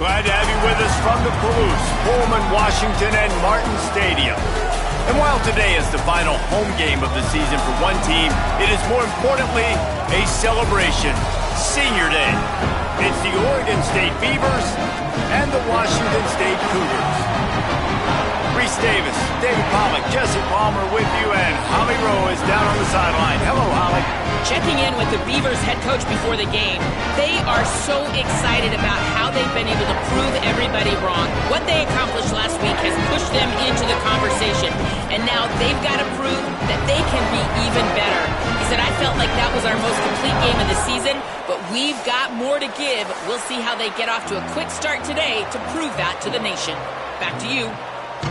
Glad to have you with us from the Palouse, Pullman, Washington, and Martin Stadium. And while today is the final home game of the season for one team, it is more importantly a celebration, Senior Day. It's the Oregon State Beavers and the Washington State Cougars. Reese Davis, David Pollack, Jesse Palmer with you, and Holly Rowe is down on the sideline. Hello, Holly. Checking in with the Beavers head coach before the game. They are so excited about how they've been able to prove everybody wrong. What they accomplished last week has pushed them into the conversation, and now they've got to prove that they can be even better. He said, I felt like that was our most complete game of the season, but we've got more to give. We'll see how they get off to a quick start today to prove that to the nation. Back to you.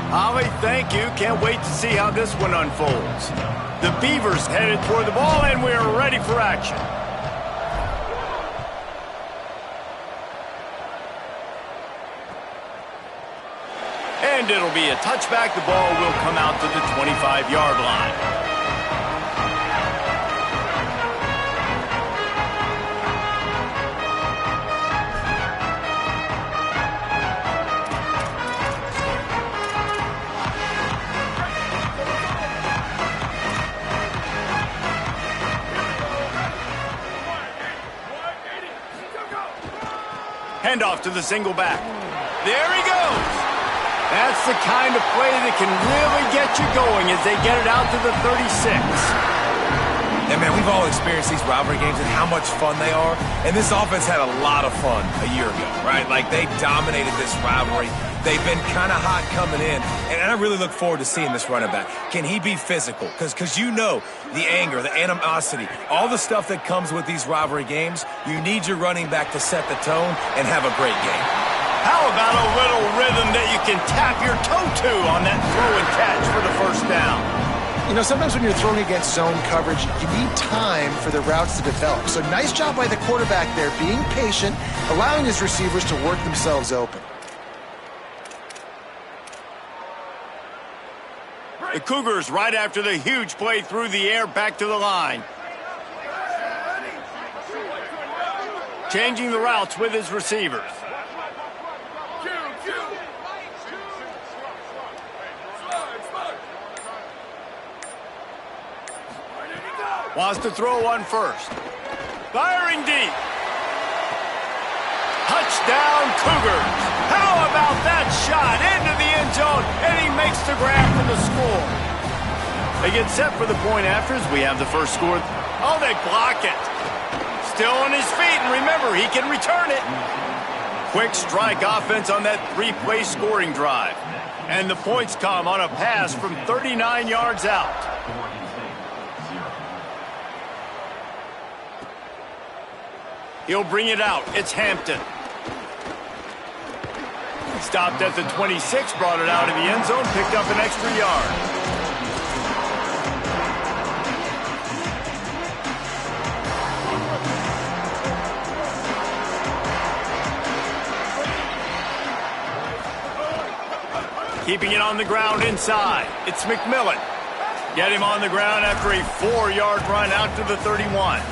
Holly, thank you. Can't wait to see how this one unfolds. The Beavers headed toward the ball, and we're ready for action. And it'll be a touchback. The ball will come out to the 25-yard line. Handoff to the single back. There he goes. That's the kind of play that can really get you going as they get it out to the 36. And, man, we've all experienced these rivalry games and how much fun they are. And this offense had a lot of fun a year ago, right? Like, they dominated this rivalry. They've been kind of hot coming in, and I really look forward to seeing this running back. Can he be physical? Because you know the anger, the animosity, all the stuff that comes with these rivalry games, you need your running back to set the tone and have a great game. How about a little rhythm that you can tap your toe to on that throw and catch for the first down? You know, sometimes when you're throwing against zone coverage, you need time for the routes to develop. So nice job by the quarterback there, being patient, allowing his receivers to work themselves open. The Cougars right after the huge play through the air back to the line. Changing the routes with his receivers. Wants to throw one first. Firing deep. Touchdown Cougars. How about that shot into the end zone, and he makes the grab for the score. They get set for the point afters. We have the first score. Oh, they block it. Still on his feet, and remember, he can return it. Quick strike offense on that three-play scoring drive. And the points come on a pass from 39 yards out. He'll bring it out. It's Hampton. Stopped at the 26, brought it out of the end zone, picked up an extra yard. Keeping it on the ground inside. It's McMillan. Get him on the ground after a 4-yard run out to the 31.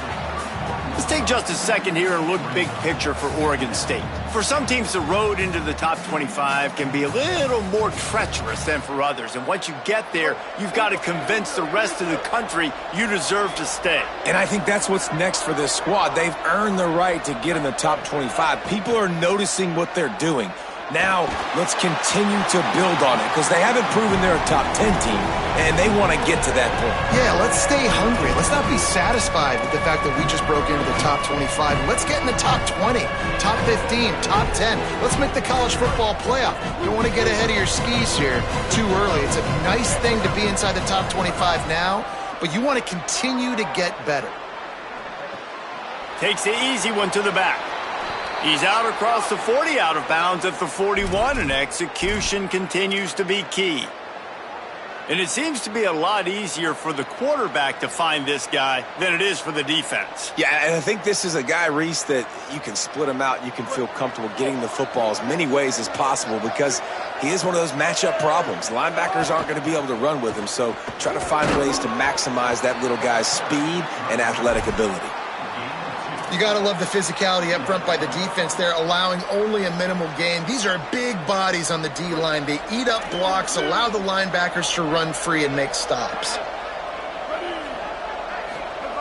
Let's take just a second here and look big picture for Oregon State. For some teams, the road into the top 25 can be a little more treacherous than for others. And once you get there, you've got to convince the rest of the country you deserve to stay. And I think that's what's next for this squad. They've earned the right to get in the top 25. People are noticing what they're doing. Now, let's continue to build on it because they haven't proven they're a top 10 team, and they want to get to that point. Yeah, let's stay hungry. Let's not be satisfied with the fact that we just broke into the top 25. Let's get in the top 20, top 15, top 10. Let's make the college football playoff. You don't want to get ahead of your skis here too early. It's a nice thing to be inside the top 25 now, but you want to continue to get better. Takes the easy one to the back. He's out across the 40, out of bounds at the 41, and execution continues to be key. And it seems to be a lot easier for the quarterback to find this guy than it is for the defense. Yeah, and I think this is a guy, Reese, that you can split him out. You can feel comfortable getting the football as many ways as possible because he is one of those matchup problems. Linebackers aren't going to be able to run with him, so try to find ways to maximize that little guy's speed and athletic ability. You got to love the physicality up front by the defense there, allowing only a minimal gain. These are big bodies on the D-line. They eat up blocks, allow the linebackers to run free and make stops.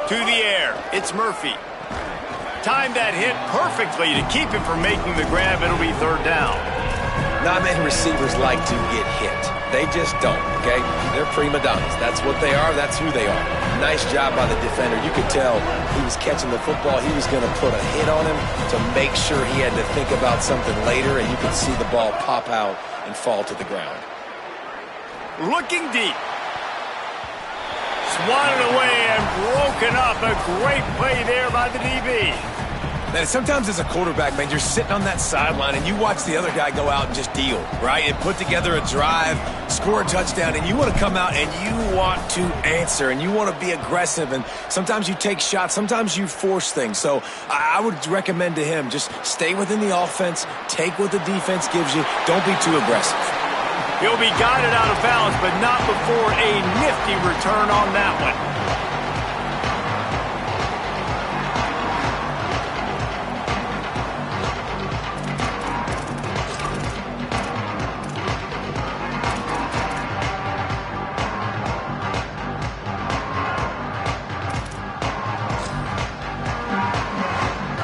To the air, it's Murphy. Timed that hit perfectly to keep him from making the grab. It'll be third down. Not many receivers like to get hit. They just don't, okay? They're prima donnas. That's what they are. That's who they are. Nice job by the defender. You could tell he was catching the football. He was going to put a hit on him to make sure he had to think about something later, and you could see the ball pop out and fall to the ground. Looking deep. Swatted away and broken up. A great play there by the DB. Man, sometimes as a quarterback, man, you're sitting on that sideline and you watch the other guy go out and just deal, right? And put together a drive, score a touchdown, and you want to come out and you want to answer and you want to be aggressive. And sometimes you take shots, sometimes you force things. So I would recommend to him, just stay within the offense, take what the defense gives you. Don't be too aggressive. He'll be guided out of bounds, but not before a nifty return on that one.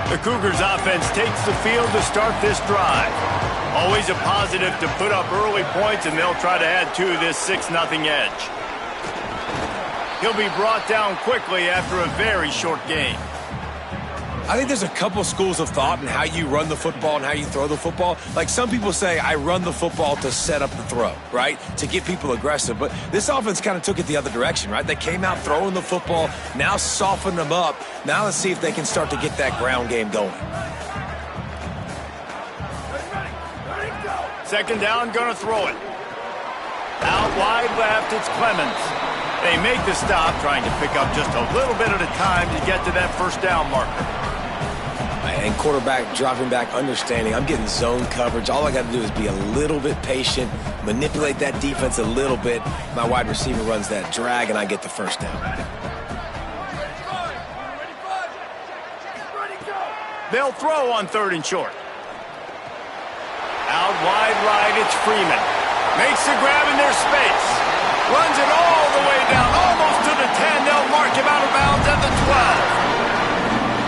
The Cougars offense takes the field to start this drive. Always a positive to put up early points, and they'll try to add to this 6-0 edge. He'll be brought down quickly after a very short game. I think there's a couple schools of thought in how you run the football and how you throw the football. Like some people say, I run the football to set up the throw, right? To get people aggressive. But this offense kind of took it the other direction, right? They came out throwing the football, now softened them up. Now let's see if they can start to get that ground game going. Second down, gonna throw it. Out wide left, it's Clemens. They make the stop, trying to pick up just a little bit at a time to get to that first down marker. And quarterback dropping back, understanding I'm getting zone coverage. All I got to do is be a little bit patient, manipulate that defense a little bit. My wide receiver runs that drag, and I get the first down. They'll throw on third and short. Out wide right, it's Freeman. Makes the grab in their space. Runs it all the way down, almost to the 10. They'll mark him out of bounds at the 12.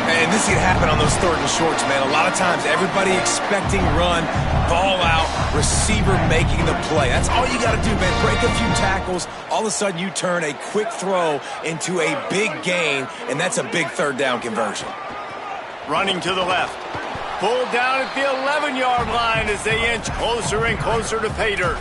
And this can happen on those third and shorts, man. A lot of times, everybody expecting run, ball out, receiver making the play. That's all you got to do, man. Break a few tackles. All of a sudden, you turn a quick throw into a big gain, and that's a big third down conversion. Running to the left. Pulled down at the 11-yard line as they inch closer and closer to pay dirt.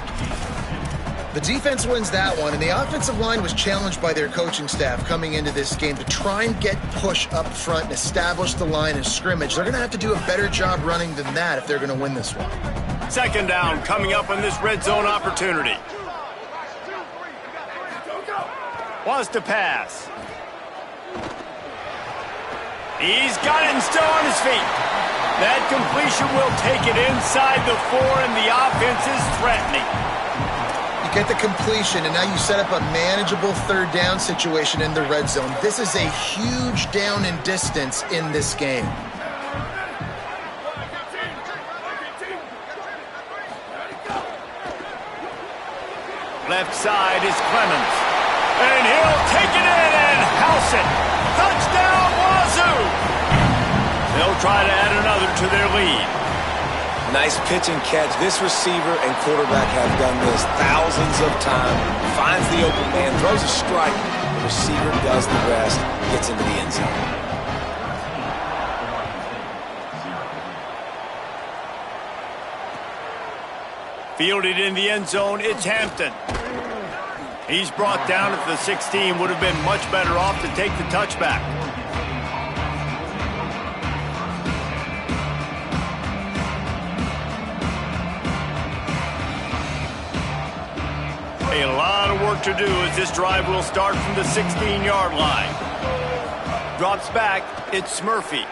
The defense wins that one, and the offensive line was challenged by their coaching staff coming into this game to try and get push up front and establish the line of scrimmage. They're going to have to do a better job running than that if they're going to win this one. Second down coming up on this red zone opportunity. Wants to pass. He's got it and still on his feet. That completion will take it inside the 4, and the offense is threatening. You get the completion, and now you set up a manageable third down situation in the red zone. This is a huge down in distance in this game. Left side is Clemens. And he'll take it in and house it. Touchdown, Wazoo! They'll try to add another to their lead. Nice pitch and catch. This receiver and quarterback have done this thousands of times. Finds the open man, throws a strike. The receiver does the rest, gets into the end zone. Fielded in the end zone, it's Hampton. He's brought down at the 16. Would have been much better off to take the touchback. A lot of work to do as this drive will start from the 16-yard line. Drops back, it's Murphy.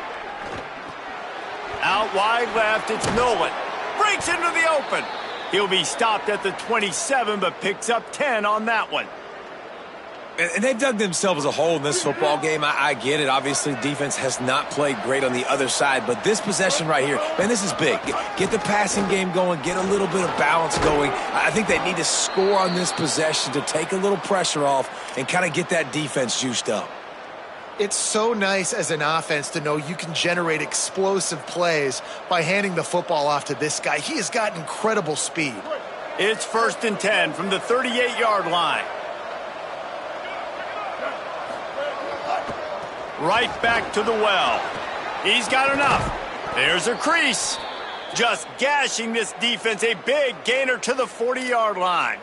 Out wide left, it's Nolan. Breaks into the open. He'll be stopped at the 27, but picks up 10 on that one. And they've dug themselves a hole in this football game. I get it. Obviously, defense has not played great on the other side. But this possession right here, man, this is big. Get the passing game going. Get a little bit of balance going. I think they need to score on this possession to take a little pressure off and kind of get that defense juiced up. It's so nice as an offense to know you can generate explosive plays by handing the football off to this guy. He has got incredible speed. It's 1st and 10 from the 38-yard line. Right back to the well. He's got enough. There's a crease. Just gashing this defense. A big gainer to the 40-yard line.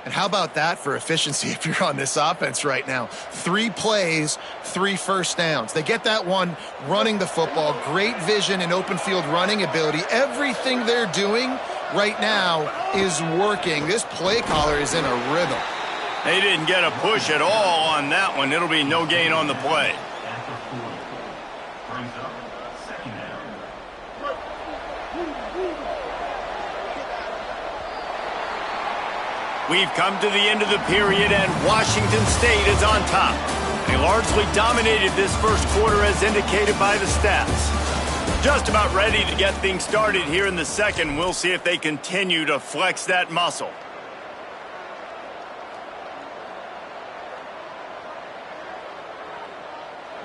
And how about that for efficiency if you're on this offense right now? 3 plays, 3 first downs. They get that one running the football. Great vision and open field running ability. Everything they're doing right now is working. This play caller is in a rhythm. They didn't get a push at all on that one. It'll be no gain on the play. We've come to the end of the period, and Washington State is on top. They largely dominated this first quarter as indicated by the stats. Just about ready to get things started here in the second. We'll see if they continue to flex that muscle.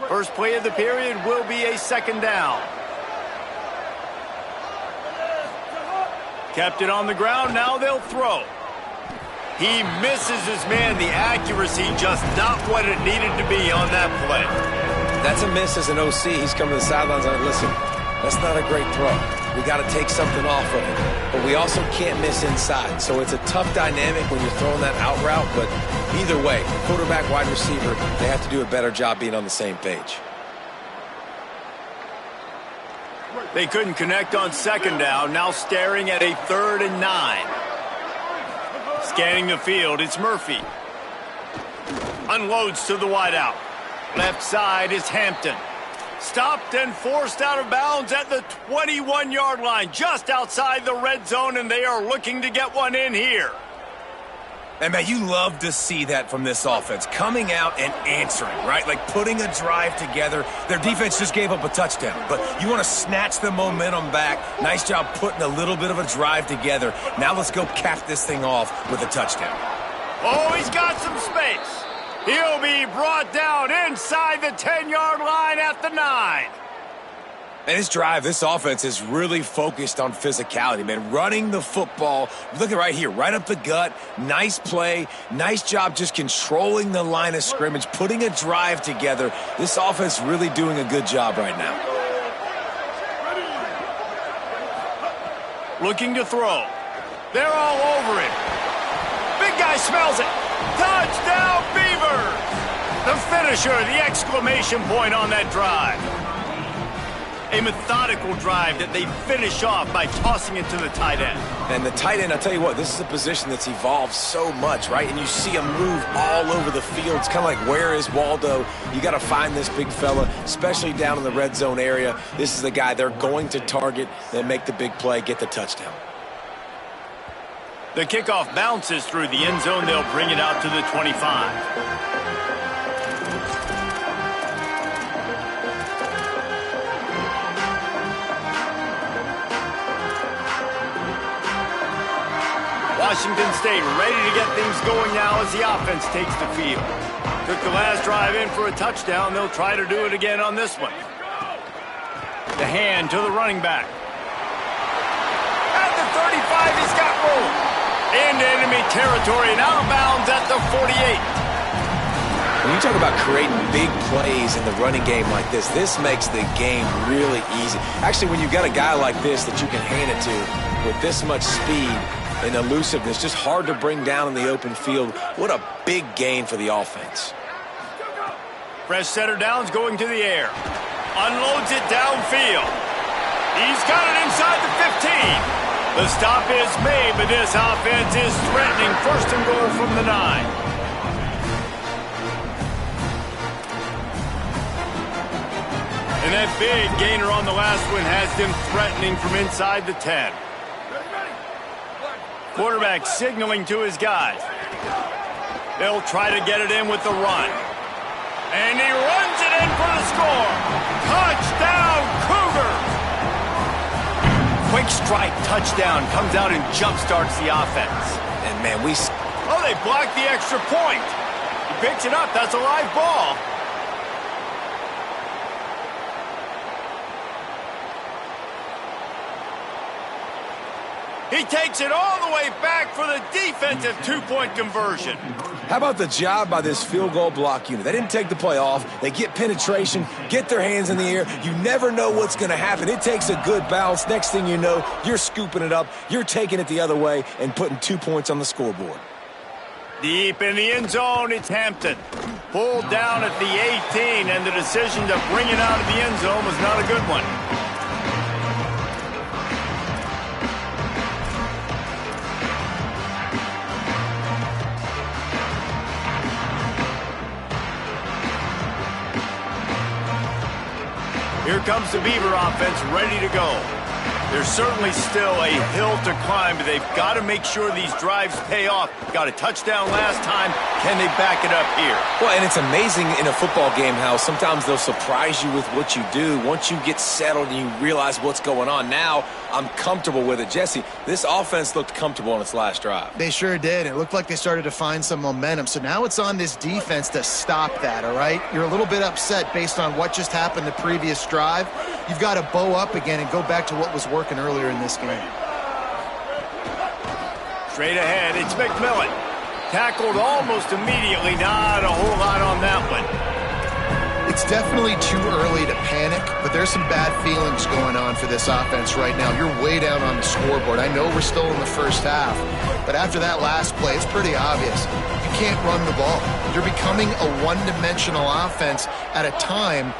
First play of the period will be a 2nd down. Kept it on the ground, now they'll throw. He misses his man. The accuracy just not what it needed to be on that play. That's a miss as an OC. He's coming to the sidelines and listen, that's not a great throw. We got to take something off of it. But we also can't miss inside. So it's a tough dynamic when you're throwing that out route. But either way, quarterback, wide receiver, they have to do a better job being on the same page. They couldn't connect on 2nd down. Now staring at a 3rd and 9. Scanning the field, it's Murphy. Unloads to the wideout. Left side is Hampton. Stopped and forced out of bounds at the 21-yard line, just outside the red zone, and they are looking to get one in here. And, man, you love to see that from this offense, coming out and answering, right? Like putting a drive together. Their defense just gave up a touchdown, but you want to snatch the momentum back. Nice job putting a little bit of a drive together. Now let's go cap this thing off with a touchdown. Oh, he's got some space. He'll be brought down inside the 10-yard line at the 9. And this drive, this offense is really focused on physicality, man. Running the football. Look at right here, right up the gut. Nice play. Nice job just controlling the line of scrimmage, putting a drive together. This offense really doing a good job right now. Looking to throw. They're all over it. Big guy smells it. Touchdown, Beavers! The finisher, the exclamation point on that drive. A methodical drive that they finish off by tossing it to the tight end. And the tight end, I'll tell you what, this is a position that's evolved so much, right? And you see him move all over the field. It's kind of like, where is Waldo? You got to find this big fella, especially down in the red zone area. This is the guy they're going to target, then make the big play, get the touchdown. The kickoff bounces through the end zone. They'll bring it out to the 25. Washington State ready to get things going now as the offense takes the field. Took the last drive in for a touchdown. They'll try to do it again on this one. The hand to the running back. At the 35, he's got room. Into enemy territory and out of bounds at the 48. When you talk about creating big plays in the running game like this makes the game really easy. Actually, when you've got a guy like this that you can hand it to with this much speed and elusiveness, just hard to bring down in the open field. What a big gain for the offense. Fresh setter downs going to the air. Unloads it downfield. He's got it inside the 15. The stop is made, but this offense is threatening. 1st and goal from the 9. And that big gainer on the last one has them threatening from inside the 10. Quarterback signaling to his guys. They'll try to get it in with the run. And he runs it in for the score. Touchdown, Cougars! Quick strike touchdown comes out and jump-starts the offense. And, man, Oh, they blocked the extra point. He picks it up. That's a live ball. He takes it all the way back for the defensive two-point conversion. How about the job by this field goal block unit? They didn't take the play off. They get penetration, get their hands in the air. You never know what's going to happen. It takes a good bounce. Next thing you know, you're scooping it up. You're taking it the other way and putting 2 points on the scoreboard. Deep in the end zone, it's Hampton. Pulled down at the 18, and the decision to bring it out of the end zone was not a good one. Here comes the Beaver offense ready to go. There's certainly still a hill to climb, but they've got to make sure these drives pay off. Got a touchdown last time. Can they back it up here? Well, and it's amazing in a football game how sometimes they'll surprise you with what you do. Once you get settled and you realize what's going on, now I'm comfortable with it. Jesse, this offense looked comfortable on its last drive. They sure did. It looked like they started to find some momentum. So now it's on this defense to stop that, all right? You're a little bit upset based on what just happened the previous drive. You've got to bow up again and go back to what was working earlier in this game. Straight ahead, it's McMillan. Tackled almost immediately. Not a whole lot on that one. It's definitely too early to panic, but there's some bad feelings going on for this offense right now. You're way down on the scoreboard. I know we're still in the first half, but after that last play, it's pretty obvious. You can't run the ball. You're becoming a one-dimensional offense at a time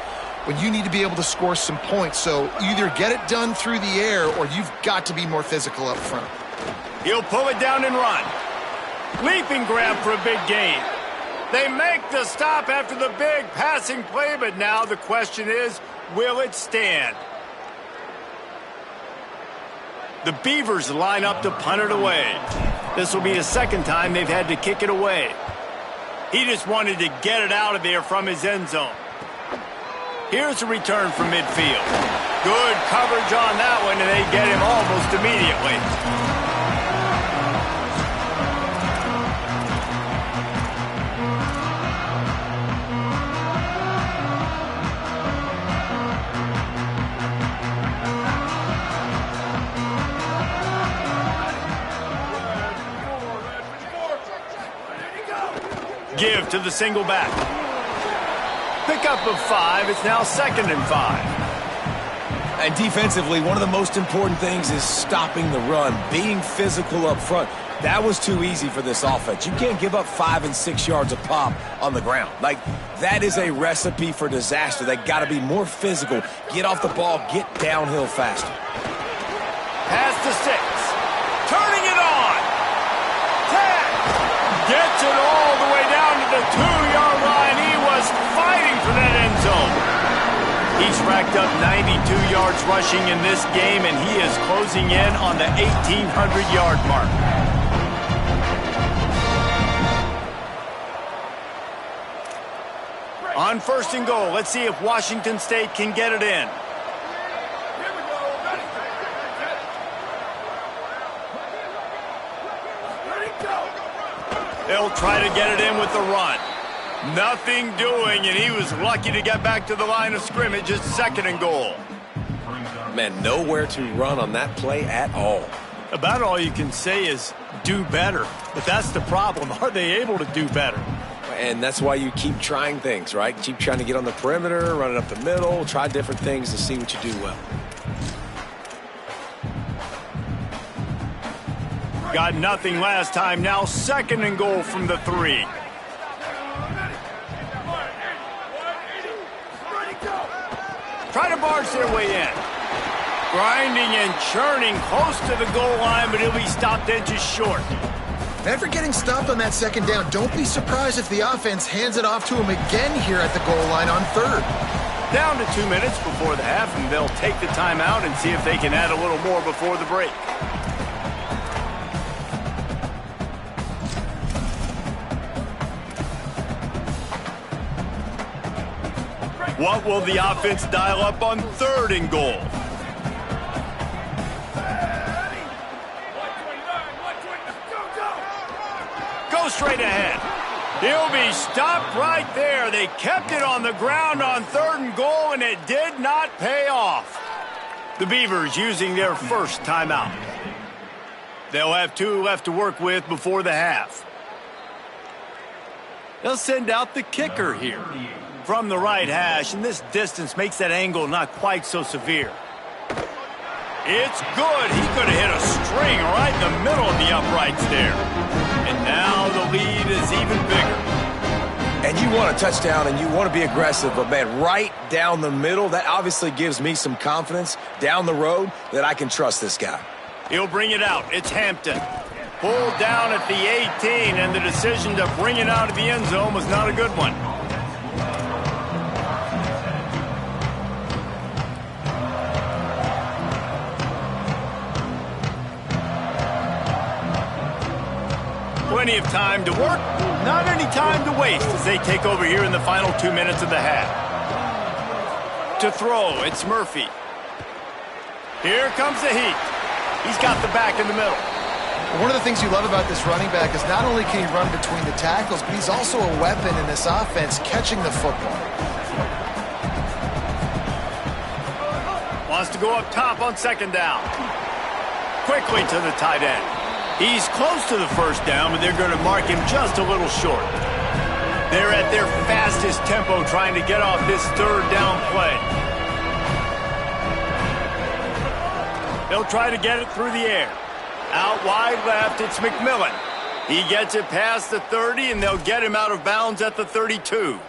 when you need to be able to score some points. So either get it done through the air or you've got to be more physical up front. He'll pull it down and run. Leaping grab for a big gain. They make the stop after the big passing play, but now the question is, will it stand? The Beavers line up to punt it away. This will be the second time they've had to kick it away. He just wanted to get it out of there from his end zone. Here's a return from midfield. Good coverage on that one, and they get him almost immediately. Give to the single back. Pickup of 5. It's now 2nd and 5. And defensively, one of the most important things is stopping the run, being physical up front. That was too easy for this offense. You can't give up 5 and 6 yards a pop on the ground. Like, that is a recipe for disaster. They got to be more physical, get off the ball, get downhill faster. Pass to 6. Turning it on. 10. Gets it all the way down to the 2-yard line. He was fighting for that end zone. He's racked up 92 yards rushing in this game, and he is closing in on the 1,800-yard mark. On 1st and goal, let's see if Washington State can get it in. They'll try to get it in with the run. Nothing doing, and he was lucky to get back to the line of scrimmage. It's 2nd and goal. Man, nowhere to run on that play at all. About all you can say is do better. But that's the problem. Are they able to do better? And that's why you keep trying things, right? Keep trying to get on the perimeter, run it up the middle, try different things to see what you do well. Got nothing last time. Now 2nd and goal from the 3. Try to barge their way in. Grinding and churning close to the goal line, but he'll be stopped inches short. After getting stopped on that 2nd down, don't be surprised if the offense hands it off to him again here at the goal line on 3rd. Down to 2 minutes before the half, and they'll take the timeout and see if they can add a little more before the break. What will the offense dial up on 3rd and goal? Go straight ahead. He'll be stopped right there. They kept it on the ground on 3rd and goal, and it did not pay off. The Beavers using their first timeout. They'll have 2 left to work with before the half. They'll send out the kicker here from the right hash, and this distance makes that angle not quite so severe. It's good. He could have hit a string right in the middle of the uprights there. And now the lead is even bigger. And you want a touchdown and you want to be aggressive, but man, right down the middle, that obviously gives me some confidence down the road that I can trust this guy. He'll bring it out. It's Hampton. Pulled down at the 18, and the decision to bring it out of the end zone was not a good one. Plenty of time to work, not any time to waste as they take over here in the final 2 minutes of the half. To throw, it's Murphy. Here comes the heat. He's got the back in the middle. One of the things you love about this running back is not only can he run between the tackles, but he's also a weapon in this offense catching the football. Wants to go up top on 2nd down. Quickly to the tight end. He's close to the first down, but they're going to mark him just a little short. They're at their fastest tempo trying to get off this 3rd down play. They'll try to get it through the air. Out wide left, it's McMillan. He gets it past the 30, and they'll get him out of bounds at the 32.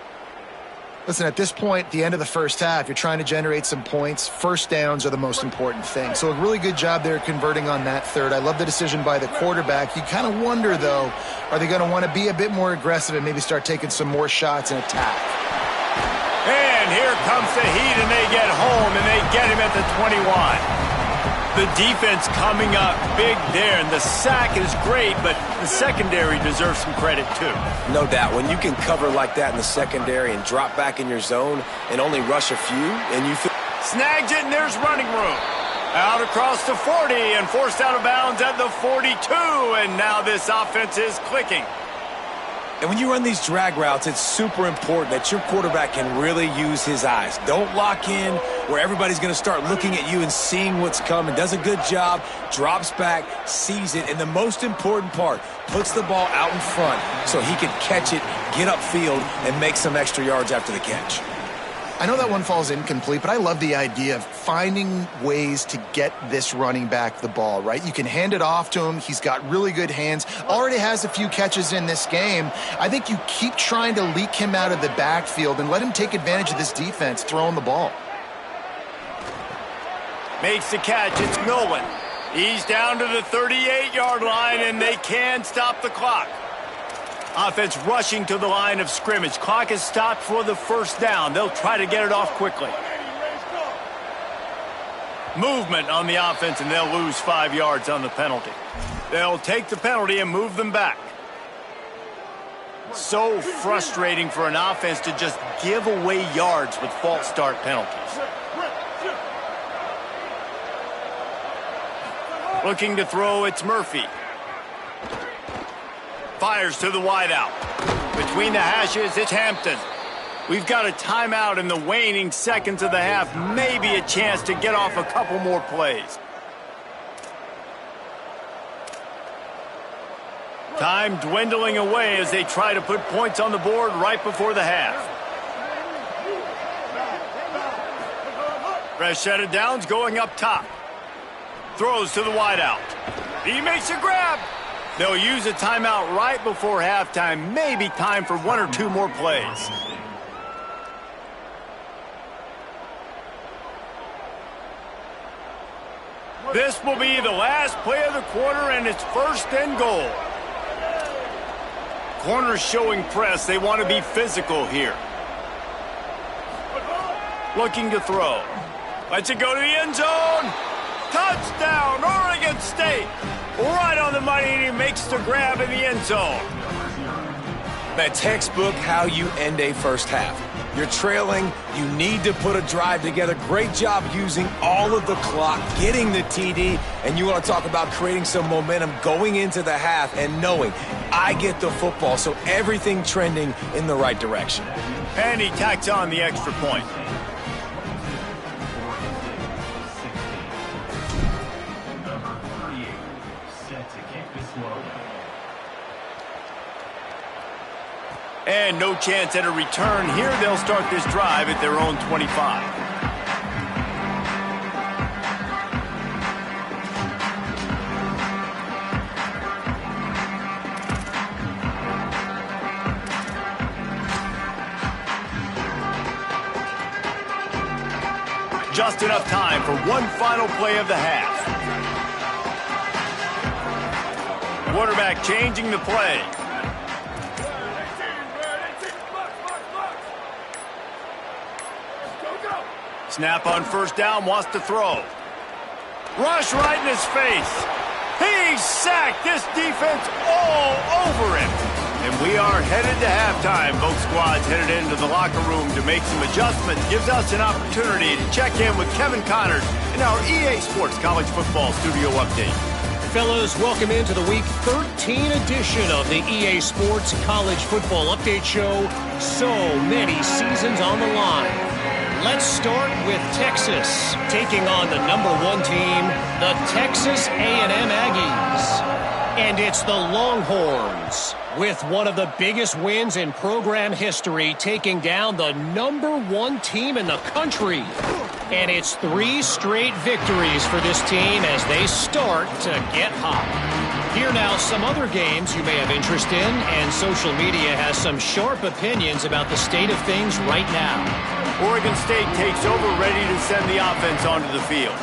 Listen, at this point, at the end of the first half, you're trying to generate some points. First downs are the most important thing. So a really good job there converting on that 3rd. I love the decision by the quarterback. You kind of wonder, though, are they going to want to be a bit more aggressive and maybe start taking some more shots and attack? And here comes the heat, and they get home, and they get him at the 21. The defense coming up big there, and the sack is great, but the secondary deserves some credit, too. No doubt. When you can cover like that in the secondary and drop back in your zone and only rush a few, and you feel... Snags it, and there's running room. Out across the 40 and forced out of bounds at the 42, and now this offense is clicking. And when you run these drag routes, it's super important that your quarterback can really use his eyes. Don't lock in where everybody's going to start looking at you and seeing what's coming. Does a good job, drops back, sees it, and the most important part, puts the ball out in front so he can catch it, get upfield, and make some extra yards after the catch. I know that one falls incomplete, but I love the idea of finding ways to get this running back the ball, right? You can hand it off to him. He's got really good hands. Already has a few catches in this game. I think you keep trying to leak him out of the backfield and let him take advantage of this defense throwing the ball. Makes the catch. It's Nolan. He's down to the 38-yard line, and they can stop the clock. Offense rushing to the line of scrimmage. Clock is stopped for the first down. They'll try to get it off quickly. Movement on the offense, and they'll lose 5 yards on the penalty. They'll take the penalty and move them back. So frustrating for an offense to just give away yards with false start penalties. Looking to throw, it's Murphy. Fires to the wideout. Between the hashes, it's Hampton. We've got a timeout in the waning seconds of the half. Maybe a chance to get off a couple more plays. Time dwindling away as they try to put points on the board right before the half. Fresh set of downs going up top. Throws to the wideout. He makes a grab. They'll use a timeout right before halftime. Maybe time for 1 or 2 more plays. This will be the last play of the quarter, and it's 1st and goal. Corners showing press. They want to be physical here. Looking to throw. Lets it go to the end zone. Touchdown, Oregon State. Right on the money, and he makes the grab in the end zone. Man, textbook how you end a first half. You're trailing, you need to put a drive together. Great job using all of the clock, getting the TD, and you want to talk about creating some momentum going into the half and knowing I get the football, so everything trending in the right direction. And he tacks on the extra point. And no chance at a return here. They'll start this drive at their own 25. Just enough time for one final play of the half. Quarterback changing the play. Snap on first down, wants to throw. Rush right in his face. He's sacked. This defense all over him. And we are headed to halftime. Both squads headed into the locker room to make some adjustments. Gives us an opportunity to check in with Kevin Connors in our EA Sports College Football Studio Update. Fellas, welcome into the Week 13 edition of the EA Sports College Football Update Show. So many seasons on the line. Let's start with Texas, taking on the #1 team, the Texas A&M Aggies. And it's the Longhorns, with one of the biggest wins in program history, taking down the #1 team in the country. And it's 3 straight victories for this team as they start to get hot. Here now, some other games you may have interest in, and social media has some sharp opinions about the state of things right now. Oregon State takes over, ready to send the offense onto the field.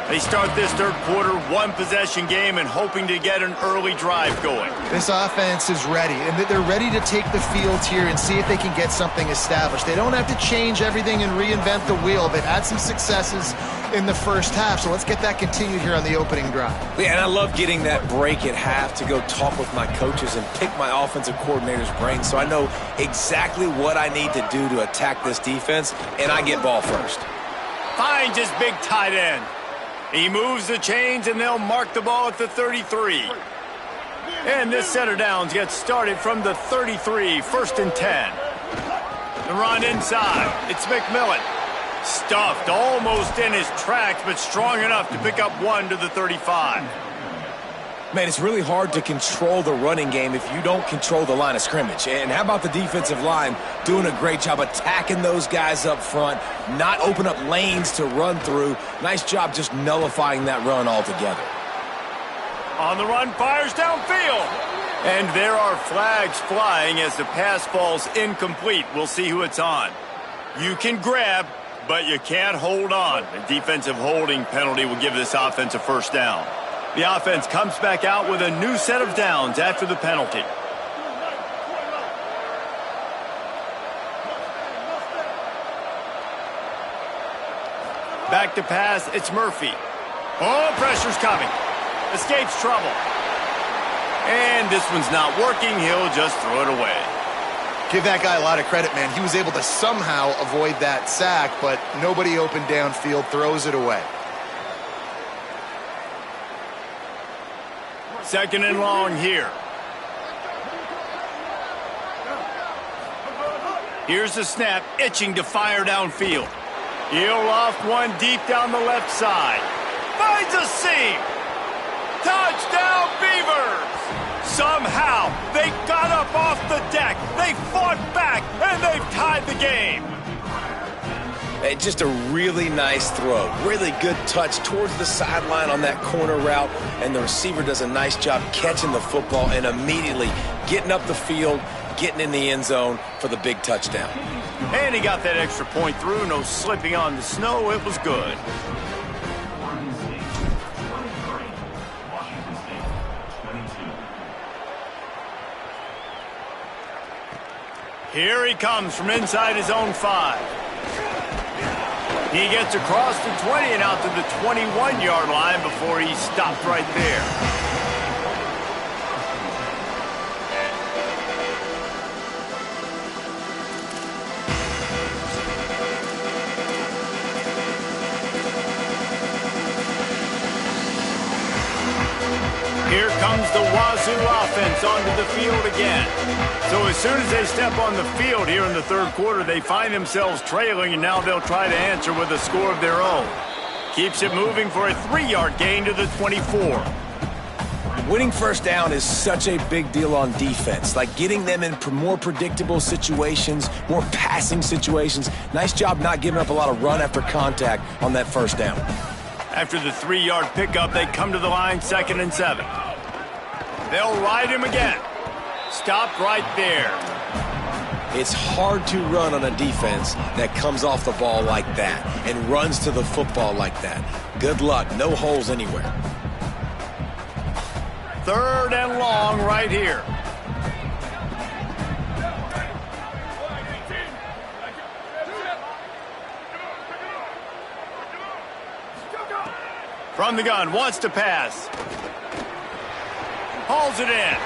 They start this third quarter, one-possession game, and hoping to get an early drive going. This offense is ready, and they're ready to take the field here and see if they can get something established. They don't have to change everything and reinvent the wheel. They've had some successes in the first half, so let's get that continued here on the opening drive. Yeah, and I love getting that break at half to go talk with my coaches and pick my offensive coordinator's brain so I know exactly what I need to do to attack this defense, and I get ball first. Finds his big tight end. He moves the chains, and they'll mark the ball at the 33. And this set of downs gets started from the 33, 1st and 10. The run inside. It's McMillan. Stuffed almost in his tracks, but strong enough to pick up 1 to the 35. Man, it's really hard to control the running game if you don't control the line of scrimmage. And how about the defensive line doing a great job attacking those guys up front, not open up lanes to run through. Nice job just nullifying that run altogether. On the run, fires downfield. And there are flags flying as the pass falls incomplete. We'll see who it's on. You can grab, but you can't hold on. A defensive holding penalty will give this offense a first down. The offense comes back out with a new set of downs after the penalty. Back to pass, it's Murphy. Oh, pressure's coming. Escapes trouble. And this one's not working. He'll just throw it away. Give that guy a lot of credit, man. He was able to somehow avoid that sack, but nobody open downfield, throws it away. 2nd and long here. Here's the snap, itching to fire downfield. He'll loft one deep down the left side. Finds a seam. Touchdown, Beavers! Somehow, they got up off the deck. They fought back, and they've tied the game. Just a really nice throw. Really good touch towards the sideline on that corner route, and the receiver does a nice job catching the football and immediately getting up the field, getting in the end zone for the big touchdown. And he got that extra point through. No slipping on the snow. It was good. Here he comes from inside his own 5. He gets across the 20 and out to the 21-yard line before he stopped right there. comes the Wazoo offense onto the field again. So as soon as they step on the field here in the third quarter, they find themselves trailing, and now they'll try to answer with a score of their own. Keeps it moving for a 3-yard gain to the 24. Winning first down is such a big deal on defense, like getting them in more predictable situations, more passing situations. Nice job not giving up a lot of run after contact on that first down. After the 3-yard pickup, they come to the line, 2nd and 7. They'll ride him again. Stopped right there. It's hard to run on a defense that comes off the ball like that and runs to the football like that. Good luck. No holes anywhere. 3rd and long right here. From the gun, wants to pass. Hauls it in.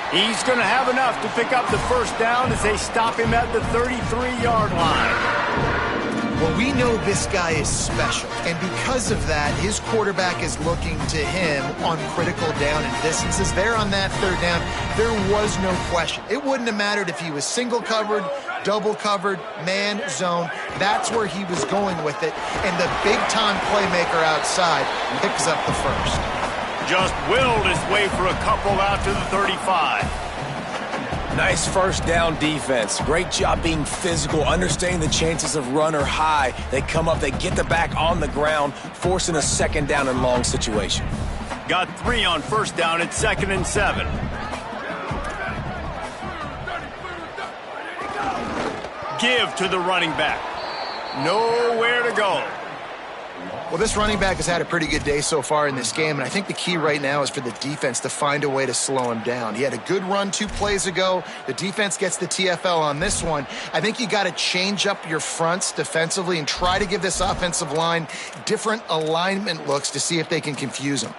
He's going to have enough to pick up the first down as they stop him at the 33-yard line. Well, we know this guy is special, and because of that, his quarterback is looking to him on critical down and distances. There on that 3rd down, there was no question. It wouldn't have mattered if he was single covered, double covered, man, zone. That's where he was going with it, and the big-time playmaker outside picks up the first. Just willed his way for a couple out to the 35. Nice first down defense. Great job being physical, understanding the chances of run are high. They come up, they get the back on the ground, forcing a 2nd down and long situation. Got 3 on first down at 2nd and 7. Give to the running back. Nowhere to go. Well, this running back has had a pretty good day so far in this game, and I think the key right now is for the defense to find a way to slow him down. He had a good run 2 plays ago. The defense gets the TFL on this one. I think you got to change up your fronts defensively and try to give this offensive line different alignment looks to see if they can confuse him.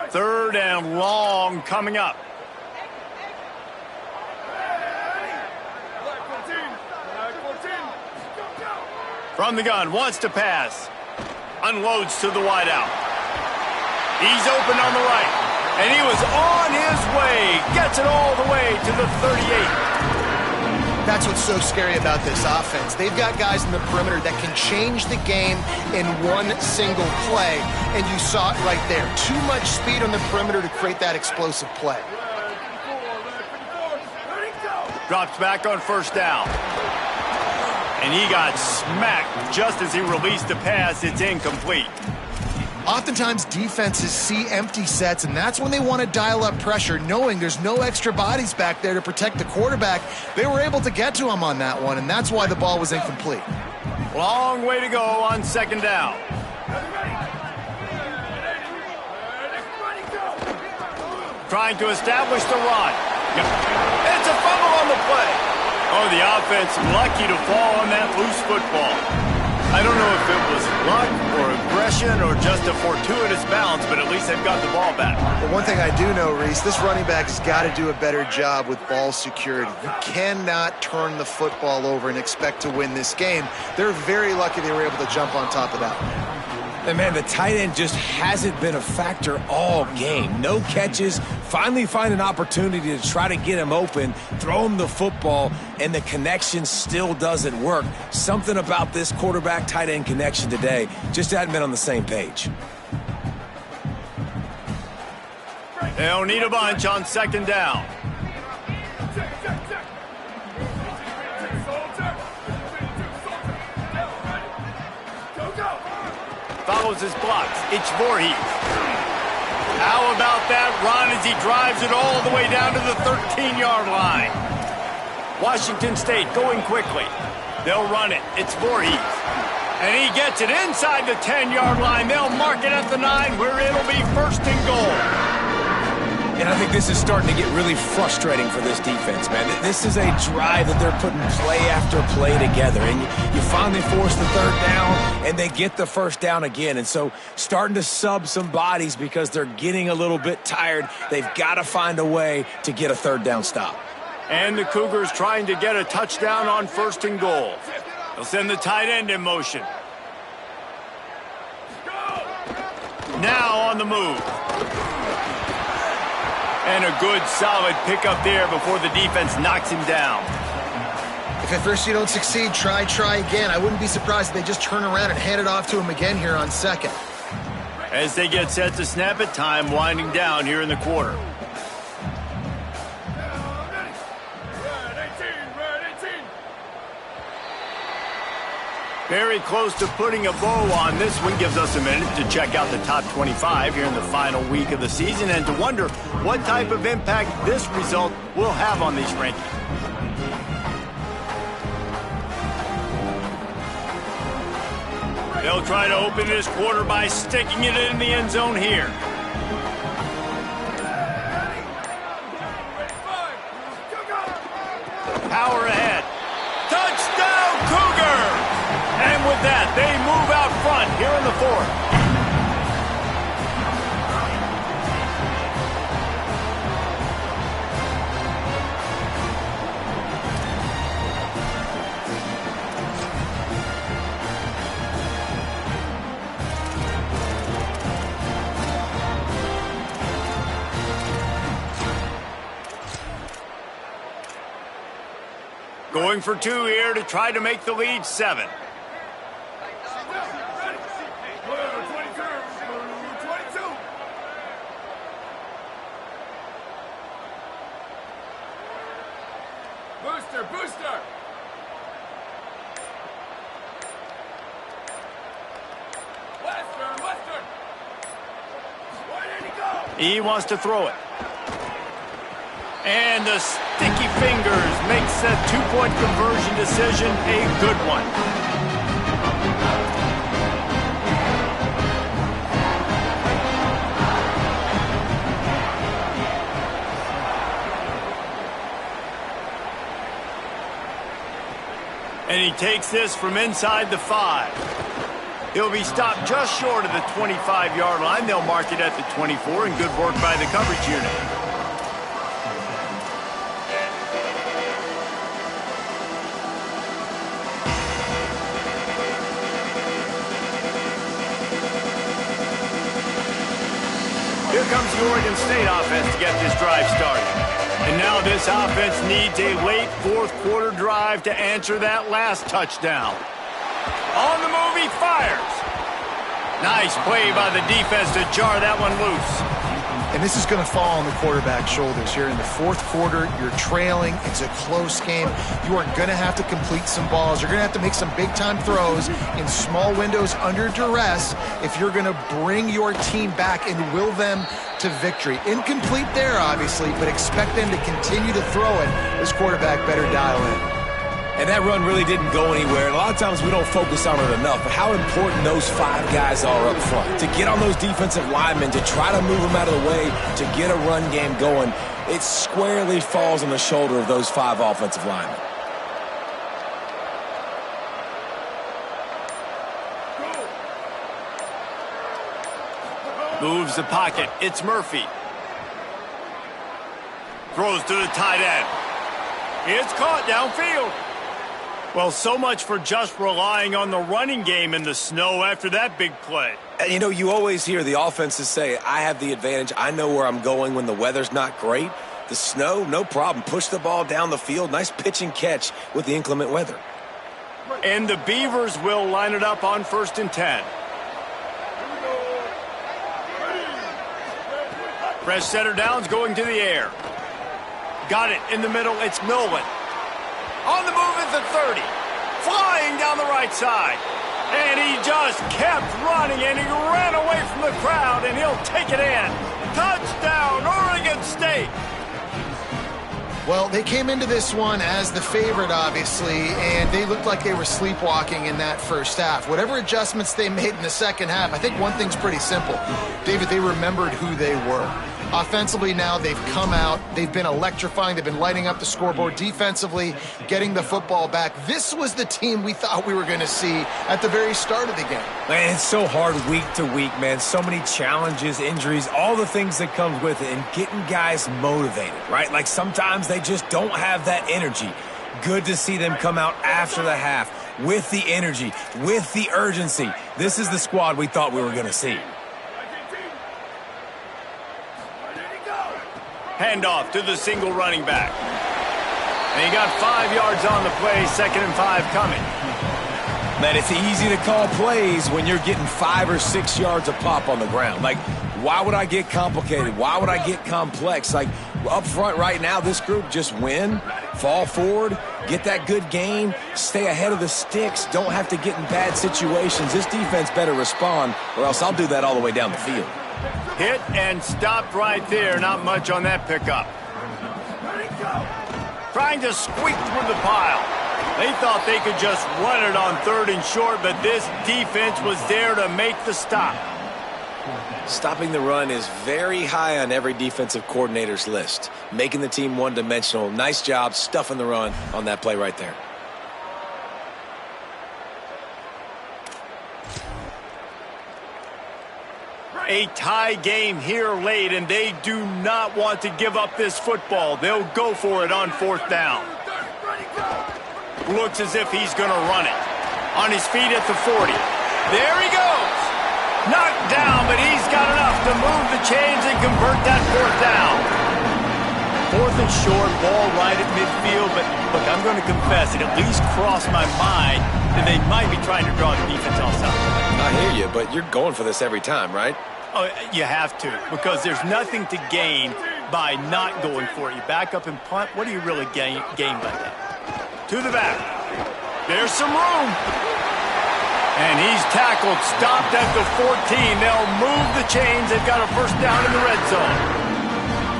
Third and long coming up. From the gun, wants to pass. Unloads to the wideout. He's open on the right. And he was on his way. Gets it all the way to the 38. That's what's so scary about this offense. They've got guys in the perimeter that can change the game in one single play. And you saw it right there. Too much speed on the perimeter to create that explosive play. Drops back on first down. And he got smacked just as he released the pass. It's incomplete. Oftentimes, defenses see empty sets, and that's when they want to dial up pressure, knowing there's no extra bodies back there to protect the quarterback. They were able to get to him on that one, and that's why the ball was incomplete. Long way to go on 2nd down. Trying to establish the run. It's a fumble on the play. Oh, the offense lucky to fall on that loose football. I don't know if it was luck or aggression or just a fortuitous bounce, but at least they've got the ball back. But one thing I do know, Reese, this running back has got to do a better job with ball security. You cannot turn the football over and expect to win this game. They're very lucky they were able to jump on top of that one. And man, the tight end just hasn't been a factor all game. No catches, finally find an opportunity to try to get him open, throw him the football, and the connection still doesn't work. Something about this quarterback-tight end connection today just hadn't been on the same page. They'll need a bunch on 2nd down. Follows his blocks. It's Voorhees. How about that run as he drives it all the way down to the 13-yard line? Washington State going quickly. They'll run it. It's Voorhees. And he gets it inside the 10-yard line. They'll mark it at the 9 where it'll be 1st and goal. And I think this is starting to get really frustrating for this defense, man. This is a drive that they're putting play after play together. And you finally force the 3rd down, and they get the 1st down again. And so starting to sub some bodies because they're getting a little bit tired. They've got to find a way to get a 3rd down stop. And the Cougars trying to get a touchdown on 1st and goal. They'll send the tight end in motion. Now on the move. And a good, solid pickup there before the defense knocks him down. If at first you don't succeed, try again. I wouldn't be surprised if they just turn around and hand it off to him again here on second. As they get set to snap it, time winding down here in the quarter. Very close to putting a bow on this one. Gives us a minute to check out the top 25 here in the final week of the season and to wonder what type of impact this result will have on these rankings. They'll try to open this quarter by sticking it in the end zone here. Power ahead. Touchdown, Cougar! And with that, they move out front here in the fourth. Going for two here to try to make the lead 7. Booster! Western! Where did he go? He wants to throw it. And the sticky fingers makes that two-point conversion decision a good one. And he takes this from inside the 5. He'll be stopped just short of the 25-yard line. They'll mark it at the 24, and good work by the coverage unit. Here comes the Oregon State offense to get this drive started. And now this offense needs a late fourth-quarter drive to answer that last touchdown. On the move, he fires. Nice play by the defense to jar that one loose. And this is going to fall on the quarterback's shoulders here in the fourth quarter. You're trailing. It's a close game. You are going to have to complete some balls. You're going to have to make some big-time throws in small windows under duress if you're going to bring your team back and will them to victory. Incomplete there, obviously, but expect them to continue to throw it. This quarterback better dial in. And that run really didn't go anywhere. And a lot of times we don't focus on it enough, but how important those 5 guys are up front. To get on those defensive linemen, to try to move them out of the way, to get a run game going, it squarely falls on the shoulder of those 5 offensive linemen. Moves the pocket. It's Murphy. Throws to the tight end. It's caught downfield. Well, so much for just relying on the running game in the snow after that big play. And you know, you always hear the offenses say, I have the advantage. I know where I'm going when the weather's not great. The snow, no problem. Push the ball down the field. Nice pitch and catch with the inclement weather. And the Beavers will line it up on 1st and 10. Fresh center downs going to the air. Got it in the middle. It's Millen. On the move at the 30. Flying down the right side. And he just kept running, and he ran away from the crowd, and he'll take it in. Touchdown, Oregon State. Well, they came into this one as the favorite, obviously, and they looked like they were sleepwalking in that first half. Whatever adjustments they made in the second half, I think one thing's pretty simple. David, they remembered who they were. Offensively now, they've come out. They've been electrifying. They've been lighting up the scoreboard. Defensively, getting the football back. This was the team we thought we were going to see at the very start of the game. Man, it's so hard week to week, man. So many challenges, injuries, all the things that comes with it, and getting guys motivated, right? Like sometimes they just don't have that energy. Good to see them come out after the half with the energy, with the urgency. This is the squad we thought we were going to see. Handoff to the single running back. And he got 5 yards on the play, 2nd and 5 coming. Man, it's easy to call plays when you're getting 5 or 6 yards a pop on the ground. Like, why would I get complicated? Why would I get complex? Like, up front right now, this group just win, fall forward, get that good gain, stay ahead of the sticks, don't have to get in bad situations. This defense better respond, or else I'll do that all the way down the field. Hit and stopped right there. Not much on that pickup. Trying to squeak through the pile. They thought they could just run it on 3rd and short, but this defense was there to make the stop. Stopping the run is very high on every defensive coordinator's list. Making the team one-dimensional. Nice job stuffing the run on that play right there. A tie game here late, and they do not want to give up this football. They'll go for it on 4th down. Looks as if he's going to run it. On his feet at the 40. There he goes. Knocked down, but he's got enough to move the chains and convert that 4th down. 4th and short, ball right at midfield, but look, I'm going to confess, it at least crossed my mind that they might be trying to draw the defense offside. I hear you, but you're going for this every time, right? Oh, you have to, because there's nothing to gain by not going for it. You back up and punt, what do you really gain by that? To the back. There's some room. And he's tackled, stopped at the 14. They'll move the chains. They've got a 1st down in the red zone.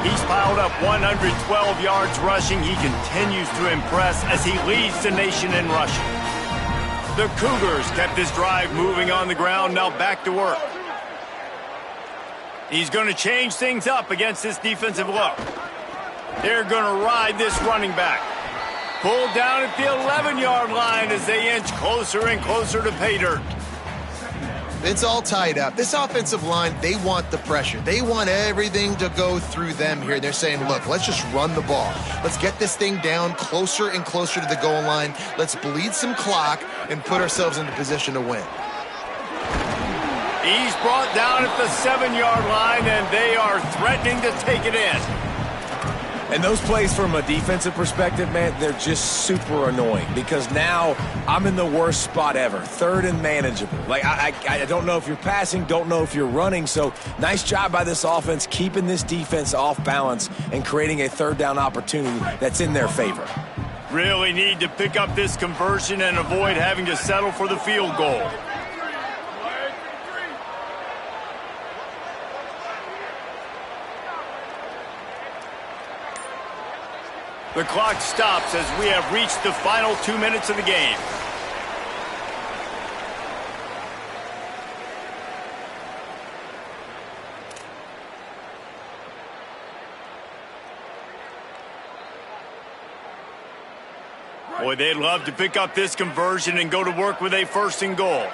He's piled up 112 yards rushing. He continues to impress as he leads the nation in rushing. The Cougars kept this drive moving on the ground. Now back to work. He's going to change things up against this defensive look. They're going to ride this running back. Pulled down at the 11-yard line as they inch closer and closer to pay dirt. It's all tied up. This offensive line, they want the pressure. They want everything to go through them here. They're saying, look, let's just run the ball. Let's get this thing down closer and closer to the goal line. Let's bleed some clock and put ourselves into position to win. He's brought down at the 7-yard line, and they are threatening to take it in. And those plays from a defensive perspective, man, they're just super annoying because now I'm in the worst spot ever, 3rd and manageable. Like, I don't know if you're passing, don't know if you're running, so nice job by this offense keeping this defense off balance and creating a 3rd down opportunity that's in their favor. Really need to pick up this conversion and avoid having to settle for the field goal. The clock stops as we have reached the final 2 minutes of the game. Boy, they'd love to pick up this conversion and go to work with a 1st and goal.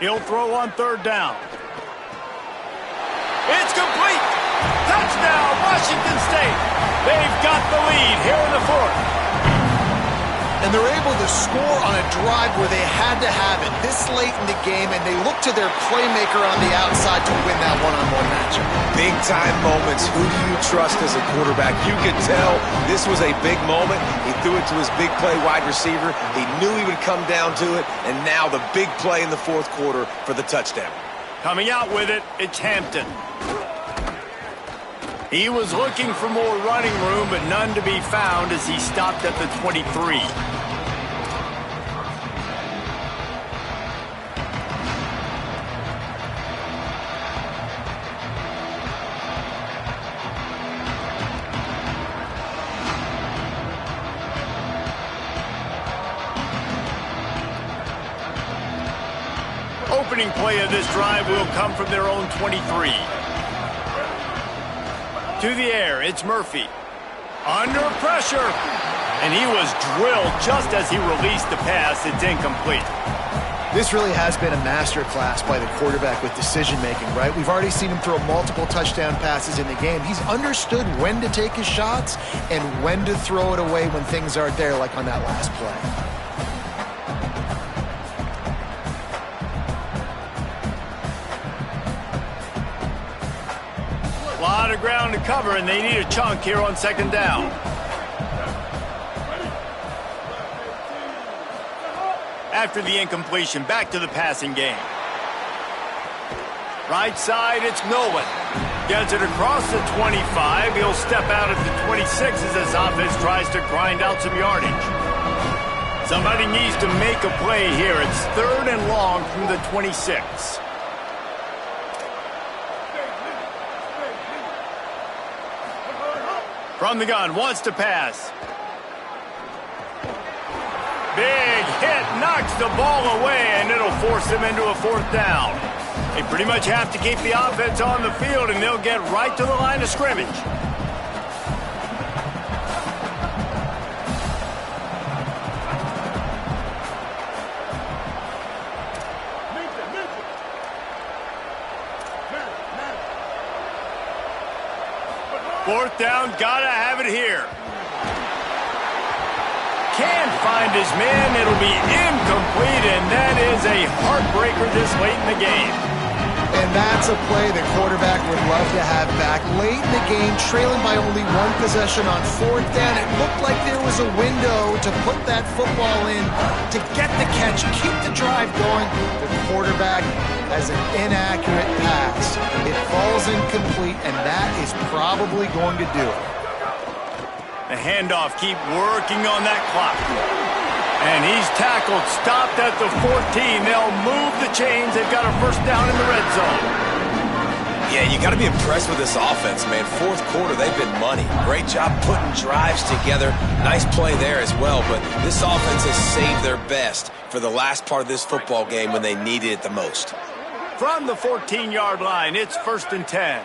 He'll throw on 3rd down. It's complete. Touchdown, Washington State. They've got the lead here in the 4th. And they're able to score on a drive where they had to have it this late in the game, and they look to their playmaker on the outside to win that one-on-one matchup. Big-time moments. Who do you trust as a quarterback? You could tell this was a big moment. He threw it to his big play wide receiver. He knew he would come down to it, and now the big play in the 4th quarter for the touchdown. Coming out with it, it's Hampton. He was looking for more running room, but none to be found as he stopped at the 23. Opening play of this drive will come from their own 23. To the air, it's Murphy. Under pressure. And he was drilled just as he released the pass. It's incomplete. This really has been a master class by the quarterback with decision-making, right? We've already seen him throw multiple touchdown passes in the game. He's understood when to take his shots and when to throw it away when things aren't there, like on that last play. A lot of ground to cover, and they need a chunk here on second down. After the incompletion, back to the passing game. Right side, it's Nolan. Gets it across the 25. He'll step out at the 26 as his offense tries to grind out some yardage. Somebody needs to make a play here. It's 3rd and long from the 26. From the gun, wants to pass. Big hit, knocks the ball away, and it'll force them into a 4th down. They pretty much have to keep the offense on the field, and they'll get right to the line of scrimmage. Fourth down, gotta have it here. Can't find his man. It'll be incomplete, and that is a heartbreaker this late in the game. And that's a play the quarterback would love to have back. Late in the game, trailing by only 1 possession on 4th down. It looked like there was a window to put that football in, to get the catch, keep the drive going. The quarterback has an inaccurate pass. It falls incomplete, and that is probably going to do it. The handoff, keep working on that clock. And he's tackled, stopped at the 14. They'll move the chains. They've got a 1st down in the red zone. Yeah, you got to be impressed with this offense, man. 4th quarter, they've been money. Great job putting drives together. Nice play there as well, but this offense has saved their best for the last part of this football game when they needed it the most. From the 14-yard line, it's 1st and 10.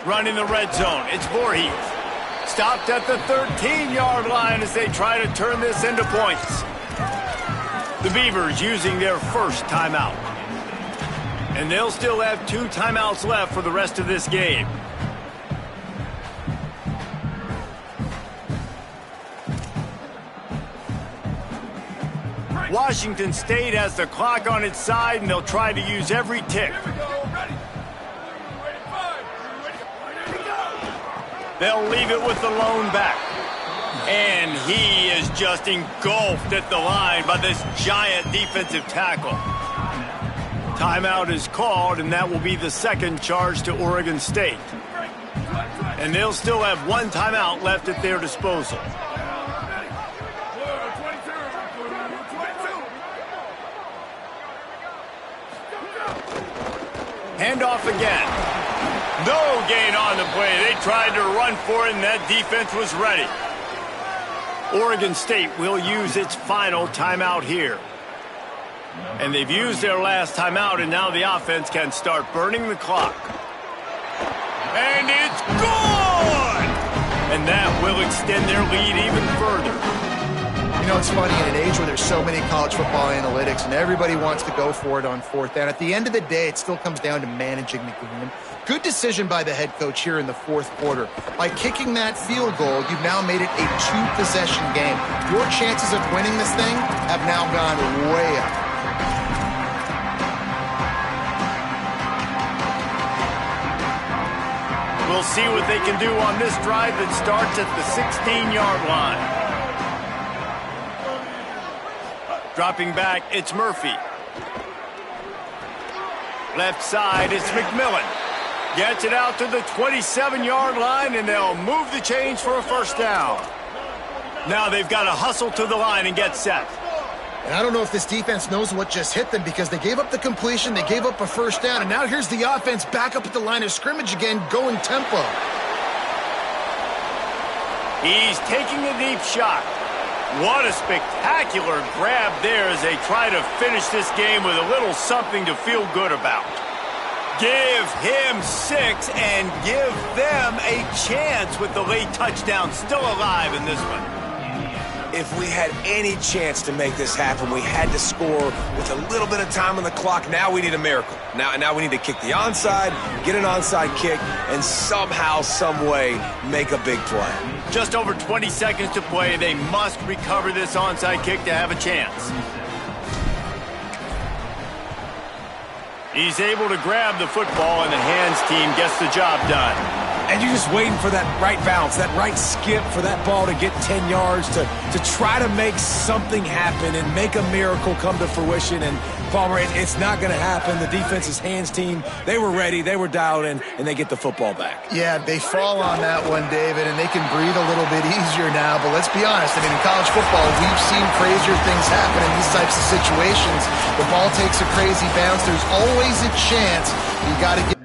Running the red zone, it's Voorhees. Stopped at the 13-yard line as they try to turn this into points. The Beavers using their 1st timeout. And they'll still have 2 timeouts left for the rest of this game. Washington State has the clock on its side, and they'll try to use every tick. They'll leave it with the lone back. And he is just engulfed at the line by this giant defensive tackle. Timeout is called, and that will be the 2nd charge to Oregon State. And they'll still have 1 timeout left at their disposal. Handoff again. No gain on the play. They tried to run for it, and that defense was ready. Oregon State will use its final timeout here. And they've used their last timeout, and now the offense can start burning the clock. And it's gone! And that will extend their lead even further. You know, it's funny, in an age where there's so many college football analytics and everybody wants to go for it on 4th down, at the end of the day, it still comes down to managing the game. Good decision by the head coach here in the 4th quarter. By kicking that field goal, you've now made it a 2-possession game. Your chances of winning this thing have now gone way up. We'll see what they can do on this drive that starts at the 16-yard line. Dropping back, it's Murphy. Left side, it's McMillan. Gets it out to the 27-yard line, and they'll move the chains for a 1st down. Now they've got to hustle to the line and get set. And I don't know if this defense knows what just hit them, because they gave up the completion, they gave up a 1st down, and now here's the offense back up at the line of scrimmage again, going tempo. He's taking a deep shot. What a spectacular grab there as they try to finish this game with a little something to feel good about. Give him 6 and give them a chance with the late touchdown still alive in this one. If we had any chance to make this happen, we had to score with a little bit of time on the clock. Now we need a miracle. Now we need to kick the onside, get an onside kick, and somehow, some way, make a big play. Just over 20 seconds to play. They must recover this onside kick to have a chance. He's able to grab the football, and the hands team gets the job done. And you're just waiting for that right bounce, that right skip for that ball to get 10 yards to try to make something happen and make a miracle come to fruition. And Palmer, it's not going to happen. The defense's hands team, they were ready, they were dialed in, and they get the football back. Yeah, they fall on that one, David, and they can breathe a little bit easier now. But let's be honest, I mean, in college football, we've seen crazier things happen in these types of situations. The ball takes a crazy bounce. There's always a chance. You got to get